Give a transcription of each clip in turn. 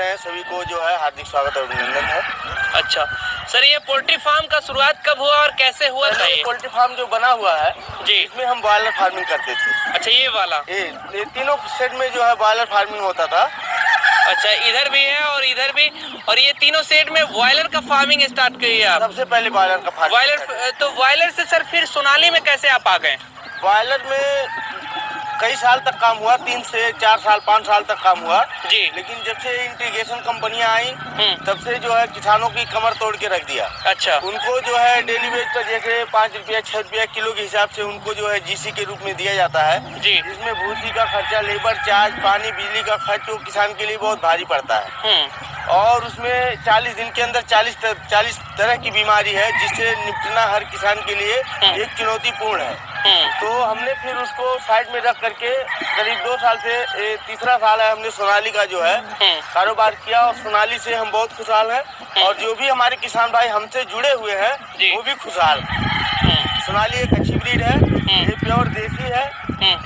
रहे हैं सभी को जो है हार्दिक स्वागत और अभिनंदन है। अच्छा सर, ये पोल्ट्री फार्म का शुरुआत कब हुआ और कैसे हुआ था? ये पोल्ट्री फार्म जो बना हुआ है जी, इसमें हम बॉयलर फार्मिंग करते थे। अच्छा ये वाला, ये तीनों सेट में जो है बॉयलर फार्मिंग होता था। अच्छा इधर भी है और इधर भी, और ये तीनों सेट में बॉयलर का फार्मिंग स्टार्ट की है आप? सबसे पहले बॉयलर का फार्मिंग। बॉयलर, तो बॉयलर से सर फिर सोनाली में कैसे आप आ गए? बॉयलर में कई साल तक काम हुआ, 3 से 4 साल 5 साल तक काम हुआ जी, लेकिन जब से इंटीग्रेशन कंपनियां आई तब से जो है किसानों की कमर तोड़ के रख दिया। अच्छा, उनको जो है डेली वेज पर जैसे 5 रुपया 6 रुपया किलो के हिसाब से उनको जो है जीसी के रूप में दिया जाता है जी, जिसमें भूसी का खर्चा, लेबर चार्ज, पानी बिजली का खर्च वो किसान के लिए बहुत भारी पड़ता है। और उसमें 40 दिन के अंदर 40 तरह की बीमारी है जिससे निपटना हर किसान के लिए एक चुनौतीपूर्ण है। तो हमने फिर उसको साइड में रख करके करीब 2 साल से तीसरा साल है हमने सोनाली का जो है कारोबार किया और सोनाली से हम बहुत खुशहाल हैं और जो भी हमारे किसान भाई हमसे जुड़े हुए हैं वो भी खुशहाल। सोनाली एक अच्छी ब्रीड है, ये प्योर देसी है,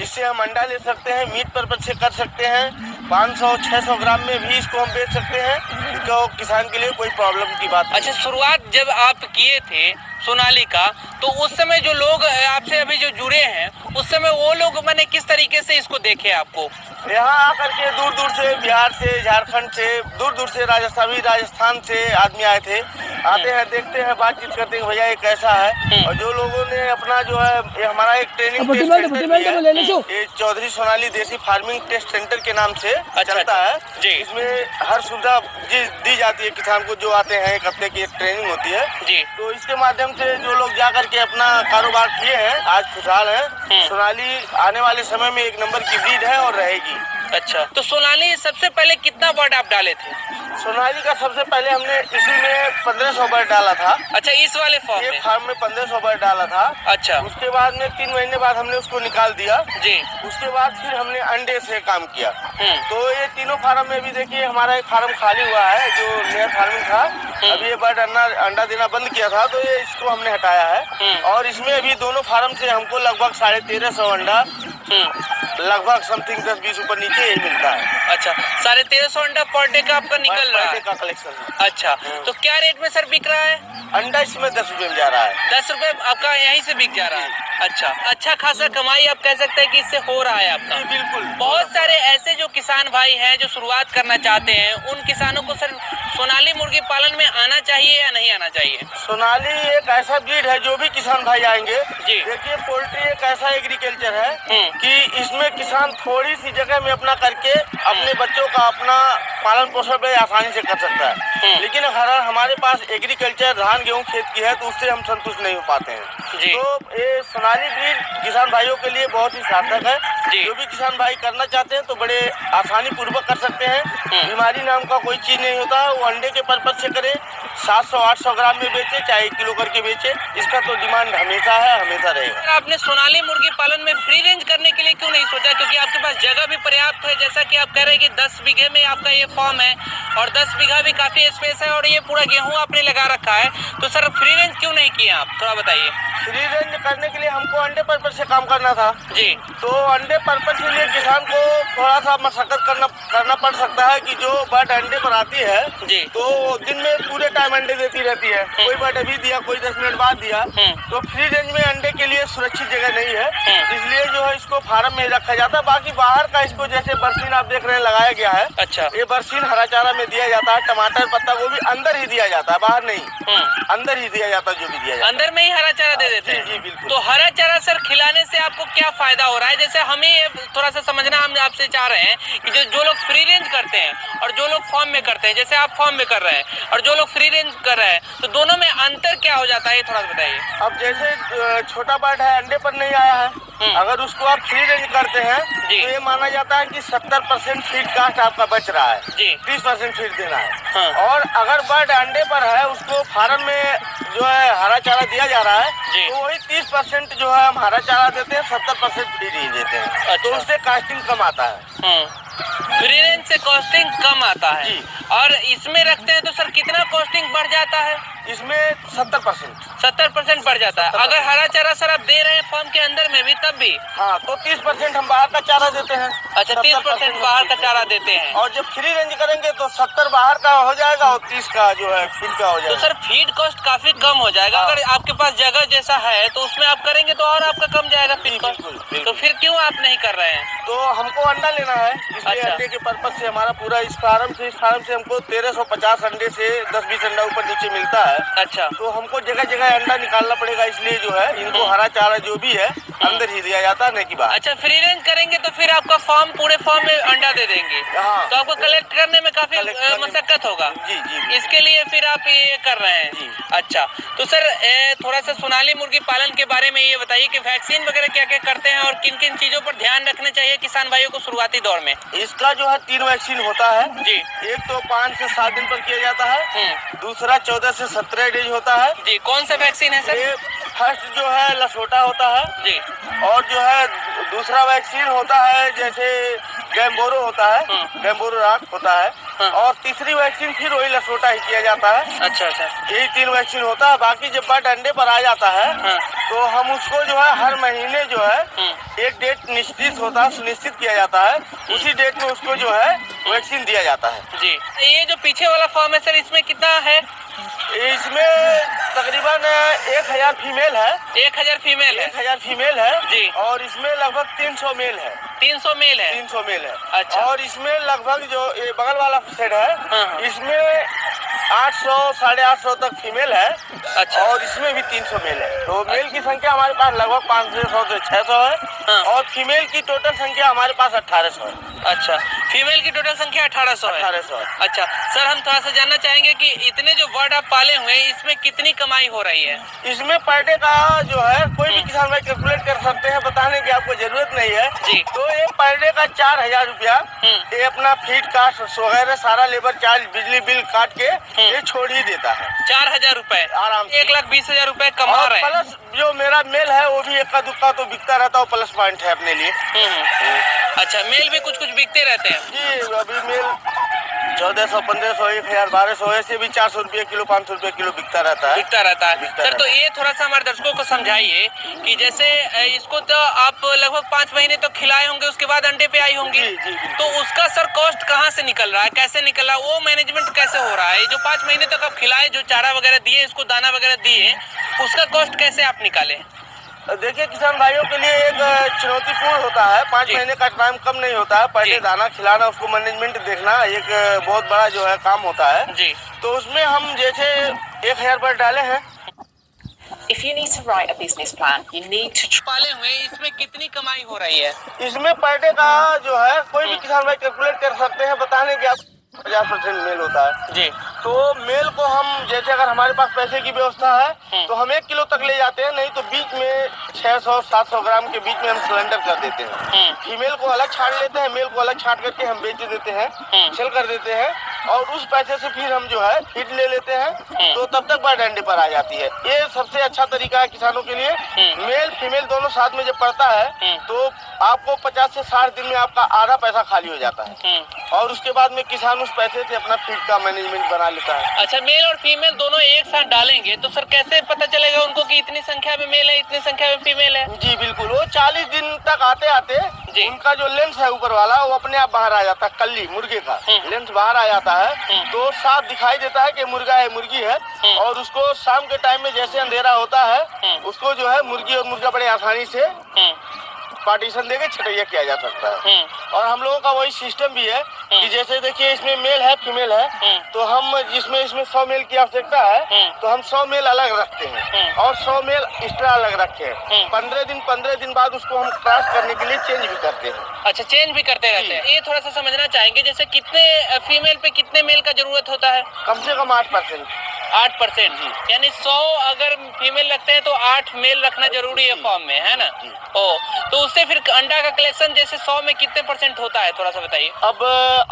इससे हम अंडा ले सकते हैं, मीट पर्पज से कर सकते हैं, 500-600 ग्राम में भी इसको हम बेच सकते हैं, तो किसान के लिए कोई प्रॉब्लम की बात नहीं। अच्छा शुरुआत जब आप किए थे सोनाली का, तो उस समय जो लोग आपसे अभी जो जुड़े हैं उस समय वो लोग मैंने किस तरीके से इसको देखे आपको? यहाँ आकर के दूर दूर से, बिहार से, झारखंड से, दूर दूर से, राजस्थान से आदमी आए थे, आते हैं, देखते हैं, बातचीत करते हैं, भैया ये कैसा है। और जो लोगों ने अपना जो है ये हमारा एक ट्रेनिंग टेस्ट सेंटर भी है, ये चौधरी सोनाली देसी फार्मिंग टेस्ट सेंटर के नाम से चलता है जी, इसमें हर सुविधा दी जाती है किसान को। जो आते हैं 1 हफ्ते की एक ट्रेनिंग होती है जी, तो इसके माध्यम से जो लोग जा करके अपना कारोबार किए हैं आज खुशहाल हैं। सोनाली आने वाले समय में एक नंबर की ब्रीड है और रहेगी। अच्छा, तो सोनाली सबसे पहले कितना बर्ड आप डाले थे? सोनाली का सबसे पहले हमने इसी में 1500 बर्ड डाला था। अच्छा, इस वाले एक फार्म में 1500 बर्ड डाला था। अच्छा, उसके बाद में 3 महीने बाद हमने उसको निकाल दिया जी, उसके बाद फिर हमने अंडे से काम किया। तो ये तीनों फार्म में भी देखिए हमारा एक फार्म खाली हुआ है जो नया फार्मिंग था, अभी ये बर्ड अंडा देना बंद किया था तो ये इसको हमने हटाया है और इसमें अभी दोनों फार्म से हमको लगभग 1350 अंडा लगभग समथिंग 10-20 ऊपर नीचे यही मिलता है। अच्छा, 1350 अंडा पर डे का आपका निकल रहा है का कलेक्शन है। अच्छा, तो क्या रेट में सर बिक रहा है? अंडा इसमें 10 रुपए में जा रहा है। 10 रुपए आपका यहीं से बिक जा रहा है। अच्छा, अच्छा खासा कमाई आप कह सकते हैं कि इससे हो रहा है आपका? बिल्कुल। बहुत सारे ऐसे जो किसान भाई हैं जो शुरुआत करना चाहते हैं, उन किसानों को सर सोनाली मुर्गी पालन में आना चाहिए या नहीं आना चाहिए? सोनाली एक ऐसा ब्रीड है जो भी किसान भाई आएंगे, जी, देखिए पोल्ट्री एक ऐसा एग्रीकल्चर है कि इसमें किसान थोड़ी सी जगह में अपना करके अपने बच्चों का अपना पालन पोषण बड़े आसानी से कर सकता है। लेकिन अगर हमारे पास एग्रीकल्चर धान गेहूं खेत की है तो उससे हम संतुष्ट नहीं हो पाते हैं। जी, तो ये सोनाली ब्रीड किसान भाइयों के लिए बहुत ही सार्थक है। जो भी किसान भाई करना चाहते हैं तो बड़े आसानी पूर्वक कर सकते हैं। बीमारी नाम का कोई चीज नहीं होता, वो अंडे के पर्पज से करें, 700-800 ग्राम में बेचे चाहे 1 किलो करके बेचे, इसका तो डिमांड हमेशा है, हमेशा रहेगा। आपने सोनाली मुर्गी पालन में फ्री रेंज करने के लिए क्यों नहीं सोचा? क्योंकि आपके पास जगह भी पर्याप्त है, जैसा कि आप कह रहे हैं कि 10 बीघे में आपका ये फार्म है और 10 बीघा भी काफी स्पेस है और ये पूरा गेहूं आपने लगा रखा है, तो सर फ्री रेंज क्यों नहीं किए आप? थोड़ा बताइए। फ्री रेंज करने के लिए हमको अंडे पर्पज से काम करना था जी, तो अंडे पर्पज के लिए किसान को थोड़ा सा मशक्कत करना पड़ सकता है कि जो बर्ड अंडे पर आती है जी, तो दिन में पूरे टाइम अंडे देती रहती है। कोई बर्ड अभी दिया, कोई 10 मिनट बाद दिया, तो फ्री रेंज में अंडे के लिए सुरक्षित जगह नहीं है, इसलिए जो है इसको फार्म में रखा जाता है। बाकी बाहर का इसको जैसे बरसीन आप देख रहे हैं लगाया गया है। अच्छा, ये बरसीन हरा चारा में दिया जाता है, टमाटर पत्ता गोभी अंदर ही दिया जाता है, बाहर नहीं, अंदर ही दिया जाता है। जो भी दिया जाता है अंदर में ही हरा चारा दे देते हैं? जी बिल्कुल। तो हरा चारा सर खिलाने से आपको क्या फायदा हो रहा है? जैसे हमें थोड़ा सा समझना हम आपसे चाह रहे हैं कि जो लोग फ्री रेंज करते हैं और जो लोग फार्म में करते हैं, जैसे आप फार्म में कर रहे हैं और जो लोग फ्री रेंज कर रहे हैं, तो दोनों में अंतर क्या हो जाता है, ये थोड़ा सा बताइए। अब जैसे छोटा बर्ड है, अंडे पर नहीं आया है, अगर उसको आप फ्री रेंज करते हैं तो ये माना जाता है कि 70% फीड कास्ट आपका बच रहा है, 30% फीड देना है। और अगर बर्ड अंडे पर है उसको फार्म में जो है हरा चारा दिया जा रहा है तो वही 30% जो है हम हरा चारा देते हैं, 70% फ्री रेंज देते हैं। तो उससे कास्टिंग कम आता है। फ्री रेंज से कॉस्टिंग कम आता है और इसमें रखते हैं तो सर कितना कॉस्टिंग बढ़ जाता है? इसमें 70%। 70% बढ़ जाता है। अगर हरा चारा सर आप दे रहे हैं फॉर्म के अंदर में भी तब भी? हाँ, तो 30% हम बाहर का चारा देते हैं। अच्छा, 30% बाहर का चारा देते हैं। और जब फ्री रेंज करेंगे तो 70 बाहर का हो जाएगा और 30 का जो है फीड का हो तो जाएगा। सर फीड कॉस्ट काफी कम हो जाएगा। हाँ। अगर आपके पास जगह जैसा है तो उसमें आप करेंगे तो और आपका कम जाएगा फीड कॉस्ट। बिल्कुल। तो फिर क्यों आप नहीं कर रहे हैं? तो हमको अंडा लेना है, इसलिए अच्छा। अंडे के पर्पज से हमारा पूरा इस फार्म से हमको 1350 अंडे से 10-20 अंडा ऊपर नीचे मिलता है। अच्छा। तो हमको जगह जगह अंडा निकालना पड़ेगा, इसलिए जो है इनको हरा चारा जो भी है अंदर ही दिया जाता है, नहीं की बात। अच्छा, फ्री रेंज करेंगे तो फिर आपका फार्म पूरे फार्म में अंडा दे देंगे। हाँ। तो आपको कलेक्ट करने में काफी कलेक्ट करने में- मशक्कत होगा। जी। इसके लिए फिर आप ये कर रहे हैं। जी। अच्छा, तो सर थोड़ा सा सोनाली मुर्गी पालन के बारे में ये बताइए कि वैक्सीन वगैरह क्या क्या करते हैं और किन किन चीजों पर ध्यान रखना चाहिए किसान भाइयों को शुरुआती दौर में? इसका जो है 3 वैक्सीन होता है जी। एक तो 5 से 7 दिन पर किया जाता है, दूसरा 14 से 17 डेज होता है। जी, कौन सा वैक्सीन है सर? ये फर्स्ट जो है लसोटा होता है जी। और जो है दूसरा वैक्सीन होता है जैसे गैम्बोरो होता है, गैम्बोरो राक होता है। हाँ। और तीसरी वैक्सीन फिर वही लसोटा ही किया जाता है। अच्छा अच्छा। यही 3 वैक्सीन होता है। बाकी जब बर्ड अंडे पर आ जाता है हाँ। तो हम उसको जो है हर महीने जो है एक डेट निश्चित होता है, सुनिश्चित किया जाता है, उसी डेट में उसको जो है वैक्सीन दिया जाता है। जी, ये जो पीछे वाला फॉर्म है सर इसमें कितना है? इसमें तकरीबन 1000 फीमेल है। 1000 फीमेल है। 1000 फीमेल है जी। और इसमें लगभग 300 मेल है। 300 मेल है। 300 मेल है। अच्छा। और इसमें लगभग जो ये बगल वाला सेट है हाँ। इसमें 800 850 तक फीमेल है। अच्छा। और इसमें भी 300 मेल है। तो मेल की संख्या हमारे पास लगभग 500 से 600 है। हाँ। और फीमेल की टोटल संख्या हमारे पास 1800 है। अच्छा, फीमेल की टोटल संख्या 1800 है। 1800 है। अच्छा सर, हम थोड़ा सा जानना चाहेंगे कि इतने जो बर्ड आप पाले हुए हैं इसमें कितनी कमाई हो रही है? इसमें पर डे का जो है कोई भी किसान भाई कैलकुलेट कर सकते हैं, बताने की आपको जरूरत नहीं है। जी। तो ये पर डे का 4000 रुपया ये अपना फीड कास्ट वगैरह सारा लेबर चार्ज बिजली बिल काट के ये छोड़ ही देता है। 4000 रुपए आराम से। 1,20,000 रुपए कमा और रहे हैं। प्लस जो मेरा मेल है वो भी इक्का दुक्का तो बिकता रहता है, प्लस पॉइंट है अपने लिए। अच्छा, मेल भी कुछ कुछ बिकते रहते हैं। जी, अभी मेल 1400, 1500, 1000, 1200 ऐसे भी 400 रुपये किलो, 500 रुपये किलो बिकता रहता है। बिकता रहता है। बिकता सर रहता तो ये थोड़ा सा हमारे दर्शकों को समझाइए कि जैसे इसको तो आप लगभग 5 महीने तक खिलाए होंगे, उसके बाद अंडे पे आई होंगी। जी, जी, बिल्कुल। तो उसका सर कॉस्ट कहाँ से निकल रहा है, कैसे निकल रहा है, वो मैनेजमेंट कैसे हो रहा है? जो 5 महीने तक आप खिलाए, जो चारा वगैरह दिए, इसको दाना वगैरह दिए, उसका कॉस्ट कैसे आप निकाले? देखिए, किसान भाइयों के लिए एक चुनौतीपूर्ण होता है। 5 जी। महीने का टाइम कम नहीं होता है। पहले जी। दाना खिलाना, उसको मैनेजमेंट देखना एक बहुत बड़ा जो है काम होता है। जी। तो उसमें हम जैसे 1000 पर डाले हैं। If you need to write a business plan, you need to पाले हुए इसमें कितनी कमाई हो रही है? इसमें पर डे का जो है कोई भी किसान भाई कैलकुलेट कर सकते हैं, बताने की आप 50% मेल होता है। जी। तो मेल को हम जैसे अगर हमारे पास पैसे की व्यवस्था है तो हम 1 किलो तक ले जाते हैं, नहीं तो बीच में 600-700 ग्राम के बीच में हम सिलेंडर कर देते हैं। फीमेल को अलग छाट लेते हैं, मेल को अलग छाट करके हम बेच देते हैं, सेल कर देते हैं। और उस पैसे से फिर हम जो है फीड ले लेते हैं, तो तब तक बर्ड अंडे पर आ जाती है। ये सबसे अच्छा तरीका है किसानों के लिए। मेल फीमेल दोनों साथ में जब पड़ता है तो आपको 50 से 60 दिन में आपका आधा पैसा खाली हो जाता है। और उसके बाद में किसान उस पैसे से अपना फीड का मैनेजमेंट बना लेता है। अच्छा, मेल और फीमेल दोनों एक साथ डालेंगे तो सर कैसे पता चलेगा उनको कि इतनी संख्या में मेल है, इतनी संख्या में फीमेल है? जी बिल्कुल, वो 40 दिन तक आते आते जी। उनका जो लेंस है ऊपर वाला वो अपने आप बाहर आ जाता है। कल्ली मुर्गे का लेंस बाहर आ जाता है, तो साफ दिखाई देता है कि मुर्गा है मुर्गी है। और उसको शाम के टाइम में जैसे अंधेरा होता है उसको जो है मुर्गी और मुर्गा बड़े आसानी से पार्टीशन देके छटैया किया जा सकता है। और हम लोगों का वही सिस्टम भी है कि जैसे देखिए इसमें मेल है फीमेल है, तो हम इसमें 100 मेल की आवश्यकता है तो हम 100 मेल अलग रखते हैं और 100 मेल एक्स्ट्रा अलग रखते हैं। 15 दिन बाद उसको हम क्रॉस करने के लिए चेंज भी करते हैं। अच्छा, चेंज भी करते रहते हैं। ये थोड़ा सा समझना चाहेंगे जैसे कितने फीमेल पे कितने मेल का जरूरत होता है? कम से कम 8%। 8%, यानी 100 अगर फीमेल रखते हैं तो 8 मेल रखना जरूरी है फॉर्म में, है ना? ओ, तो उससे फिर अंडा का कलेक्शन जैसे 100 में कितने % होता है, थोड़ा सा बताइए। अब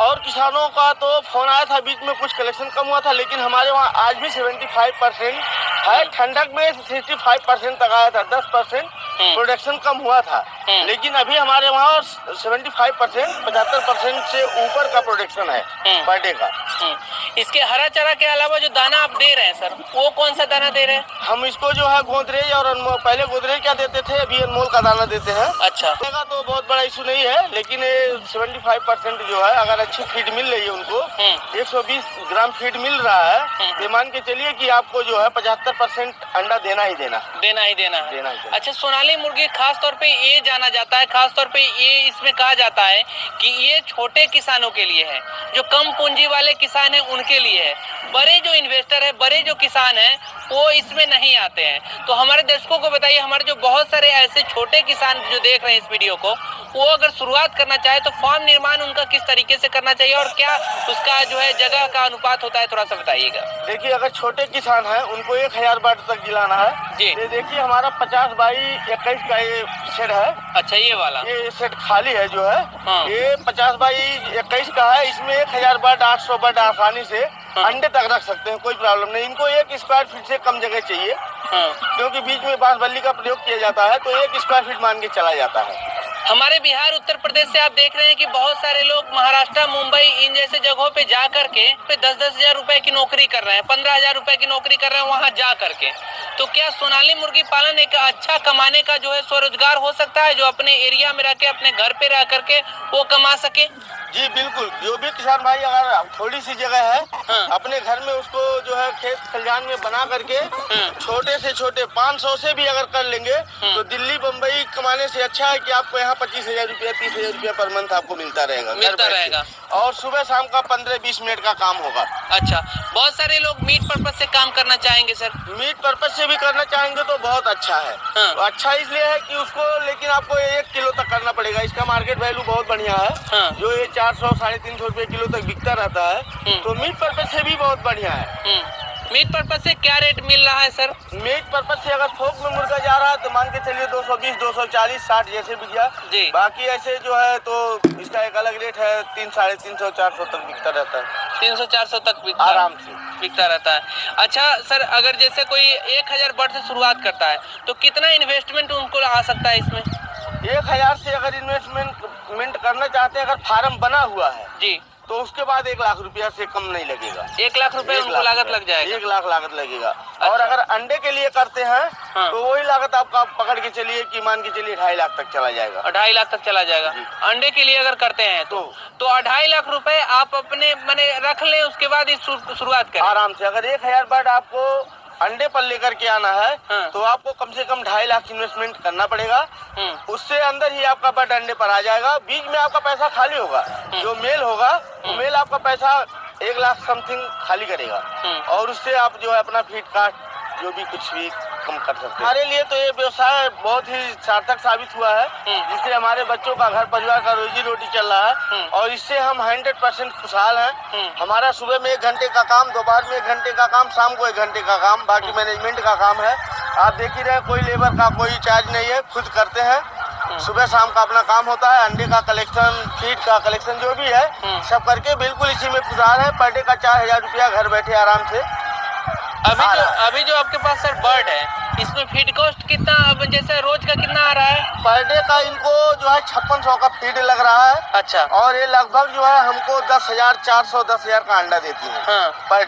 और किसानों का तो फोन आया था बीच में, कुछ कलेक्शन कम हुआ था, लेकिन हमारे वहाँ आज भी 75% है। ठंडक में 65% तक आया था, 10% प्रोडक्शन कम हुआ था। लेकिन अभी हमारे वहाँ 75% 75% से ऊपर का प्रोडक्शन है पर डे का। इसके हरा चारा के अलावा जो दाना आप दे रहे हैं सर, वो कौन सा दाना दे रहे हैं? हम इसको जो है गोदरेज और अनमोल, पहले गोदरेज क्या देते थे, अभी अनमोल का दाना देते हैं। अच्छा, का तो बहुत बड़ा इशू नहीं है, लेकिन 75% जो है अगर अच्छी फीड मिल रही है उनको, 120 ग्राम फीड मिल रहा है, ये मान के चलिए कि आपको जो है 75% अंडा देना ही देना है। अच्छा, सोनाली मुर्गी खास तौर पे ये जाना जाता है, खास तौर पे ये इसमें कहा जाता है कि ये छोटे किसानों के लिए है, जो कम पूंजी वाले किसान हैं उनके लिए है। बड़े जो इन्वेस्टर है, बड़े जो किसान हैं, वो इसमें नहीं आते हैं। तो हमारे दर्शकों को बताइए, हमारे जो बहुत सारे ऐसे छोटे किसान जो देख रहे हैं इस वीडियो को, वो अगर शुरुआत करना चाहे तो फार्म निर्माण उनका किस तरीके से करना चाहिए और क्या उसका जो है जगह का अनुपात होता है, थोड़ा सा बताइएगा। देखिए, अगर छोटे किसान हैं उनको 1000 बाट तक जिलाना है जी। ये देखिए हमारा 50 बाई 21 का ये शेड है। अच्छा, ये वाला ये शेड खाली है जो है, हाँ। ये 50 बाई 21 का है। इसमें 1000 बाट 800 बाट आसानी से अंडे तक रख सकते हैं, कोई प्रॉब्लम नहीं। इनको 1 स्क्वायर फीट से कम जगह चाहिए, क्योंकि बीच में बांस बल्ली का प्रयोग किया जाता है, तो 1 स्क्वायर फीट मान के चला जाता है। हमारे बिहार उत्तर प्रदेश से आप देख रहे हैं कि बहुत सारे लोग महाराष्ट्र, मुंबई इन जैसे जगहों पे जा करके 10-10 हजार रुपए की नौकरी कर रहे हैं, 15 हजार रुपए की नौकरी कर रहे हैं वहां जा करके। तो क्या सोनाली मुर्गी पालन एक अच्छा कमाने का जो है स्वरोजगार हो सकता है, जो अपने एरिया में रह के, अपने घर पे रह करके वो कमा सके? जी बिल्कुल, जो भी किसान भाई अगर थोड़ी सी जगह है, अपने घर में उसको जो है खेत खलिहान में बना करके छोटे से छोटे 500 से भी अगर कर लेंगे तो दिल्ली बम्बई कमाने से अच्छा है कि आपको यहाँ 25,000 रुपया 30,000 रुपया पर मंथ आपको मिलता रहेगा और सुबह शाम का 15-20 मिनट का काम होगा। अच्छा, बहुत सारे लोग मीट पर्पज से काम करना चाहेंगे सर। मीट पर्पज से भी करना चाहेंगे तो बहुत अच्छा है। तो अच्छा इसलिए है कि उसको, लेकिन आपको 1 किलो तक करना पड़ेगा। इसका मार्केट वैल्यू बहुत बढ़िया है, जो ये 400-350 रुपए किलो तक बिकता रहता है। तो मीट पर्पज से भी बहुत बढ़िया है। मीट पर्पज से क्या रेट मिल रहा है सर? मीट पर्पज से अगर थोक में मुर्गा जा रहा है तो मान के चलिए 220, 240, 60 जैसे भी गया। बाकी ऐसे जो है तो इसका एक अलग रेट है, 300, 350, 400 तक बिकता रहता है। 300-400 तक आराम से बिकता रहता है। अच्छा सर, अगर जैसे कोई 1000 बर्ड से शुरुआत करता है तो कितना इन्वेस्टमेंट उनको आ सकता है इसमें? 1000 से अगर इन्वेस्टमेंट करना चाहते हैं, अगर फार्म बना हुआ है जी, तो उसके बाद 1 लाख रुपया से कम नहीं लगेगा। 1 लाख रुपए उनको लागत लग जाएगा। 1 लाख लागत लगेगा। और अगर अंडे के लिए करते हैं तो वही लागत आपका पकड़ के चलिए कि मान के चलिए 2.5 लाख तक चला जाएगा। 2.5 लाख तक चला जाएगा अंडे के लिए अगर करते हैं तो 2.5 लाख रुपए आप अपने मैंने रख लें, उसके बाद इस शुरुआत करें आराम से। अगर 1000 बर्ड आपको अंडे पर लेकर के आना है तो आपको कम से कम 2.5 लाख इन्वेस्टमेंट करना पड़ेगा। उससे अंदर ही आपका बर्ड अंडे पर आ जाएगा। बीच में आपका पैसा खाली होगा। जो मेल होगा वो मेल आपका पैसा 1 लाख समथिंग खाली करेगा और उससे आप जो है अपना फीड कास्ट जो भी कुछ भी कम कर सकते हैं। हमारे लिए तो ये व्यवसाय बहुत ही सार्थक साबित हुआ है, जिससे हमारे बच्चों का घर परिवार का रोजी रोटी चल रहा है और इससे हम 100% खुशहाल हैं। हमारा सुबह में 1 घंटे का काम, दोपहर में 1 घंटे का काम, शाम को 1 घंटे का काम, बाकी मैनेजमेंट का काम है। आप देख ही रहे, कोई लेबर का कोई चार्ज नहीं है, खुद करते हैं। सुबह शाम का अपना काम होता है। अंडे का कलेक्शन, फीड का कलेक्शन जो भी है सब करके बिल्कुल इसी में खुशहाल है। पर डे का 4000 रुपया घर बैठे आराम से। अभी जो आपके पास सर बर्ड है, इसमें फीड कॉस्ट कितना, जैसे रोज का कितना आ रहा है? पर डे का इनको जो है 5600 का फीड लग रहा है। अच्छा, और ये लगभग जो है हमको 10,400 10,000 का अंडा देती है पर